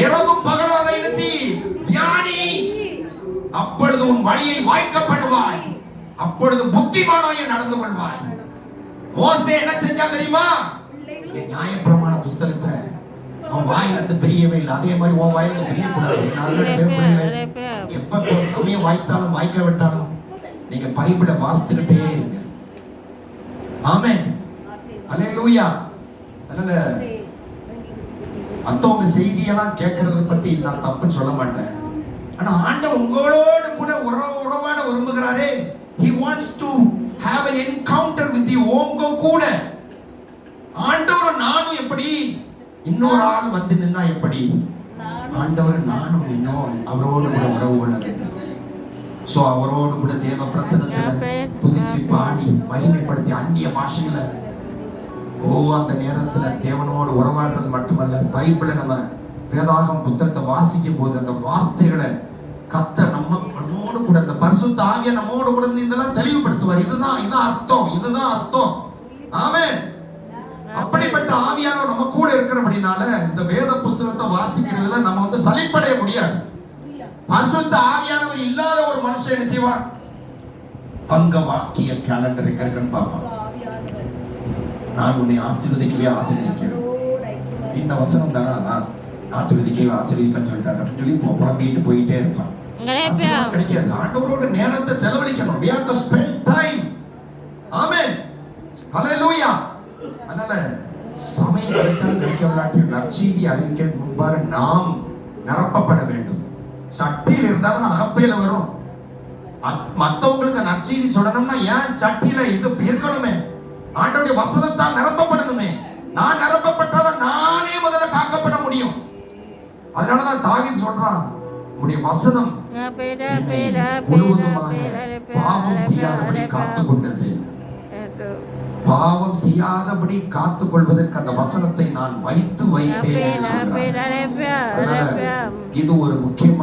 இரவும் பகலும் அதை நினைச்சு தியானி. அப்பொழுது உன் வழியை வாய்க்கப்படுவாய், அப்பொழுது புத்திமானாய் நடந்து கொள்வாய். மோசே என்ன செஞ்சா தெரியுமா? நியாயப்பிரமாண புஸ்தகத்தை அவன் வாயில இருந்து பெரியவே இல்லை, அதே மாதிரி உன் வாயில பெரிய கூடாது. எப்ப சமயம் வாய்த்தாலும் வாய்க்க விட்டாலும் நீங்க பைபிளை வாசித்துக்கிட்டே இருங்க. ஆமென், அல்லேலூயா. அதனால மத்தவங்க செய்தியெல்லாம் கேட்கறத பத்தி நான் தப்பு சொல்ல மாட்டேன். ஆனா ஆண்டவர் உங்களோடு கூட உறவாட விரும்புகிறாரே. He wants to have an encounter with you. உங்க கூட ஆண்டவர் நானும் எப்படி, இன்னொரு ஆள் வந்து நின்னா எப்படி, ஆண்டவர் நானும் இன்னும் அவரோடு கூட உறவு கொள்ள வேண்டும். சோ அவரோடு கூட தேவ பிரசன்னத்துல துதிச்சு பாடி மகிமைப்படுத்தி அந்நிய பாஷையில அந்த நேரத்துல தேவனோடு உறவாடுறது மட்டுமல்ல, பைபிளை நம்ம வேதாகம புத்தகத்தை வாசிக்கும் போது அந்த வார்த்தைகளை கர்த்தர் நம்மோடு கூட, அந்த பரிசுத்த ஆவியை நம்மோடு கூட இதெல்லாம் தெளிவுபடுத்துவார். இதுதான் அர்த்தம். ஆமென். அப்படிப்பட்ட ஆவியானவர் நம்ம கூட இருக்கிறபடினால இந்த வேத புத்தகத்தை வாசிக்கிறதுல நம்ம வந்து சலிப்படைய முடியாது. பரிசுத்த ஆவியானவர் இல்லாத ஒரு மனுஷன் என்ன செய்வார்? தங்க வாக்கிய கேலண்டர் எங்க இருக்குன்னு பார்ப்பான். நான் உன்னை ஆசீர்வதிக்கிறேன், இந்த வசனம் தானே ஆசீர்வதிப்பேன்னு சொல்லிட்டாரு அப்படின்னு சொல்லி புலம்பிட்டு போயிட்டே இருப்பான். கிடைக்காது. ஆண்டவரோட நேரத்தை செலவழிக்கணும். We have to spend time. ஆமென், ஹல்லேலூயா. அதனால சமயம் கிடைச்சாலும் கிடைக்கவில்லாட்டி நற்செய்தி அறிவிக்க முன்பாக நாம் நிரப்பப்பட வேண்டும். சட்டியில் இருந்தாலும் அகப்பையில வரும். மற்றவங்களுக்கு நற்செய்தி சொல்லணும்னா ஏன் சட்டியில இது இருக்கணுமே? ஆண்டவருடைய வசனத்தால் நிரப்பப்படணுமே. நான் நிரப்பப்பட்டாதான் நானே முதல்ல காக்கப்பட முடியும். அதனாலதான் தாவீது சொல்றான், உம்முடைய வசனம் முழுவதுமாக பாவம் செய்யாதபடி காத்துக்கொண்டது. பாவம் செய்யாதபடி காத்துக் கொள்வதற்கு அந்த வசனத்தை நான் வைத்தேன் என்று சொல்றார். இது ஒரு முக்கியமான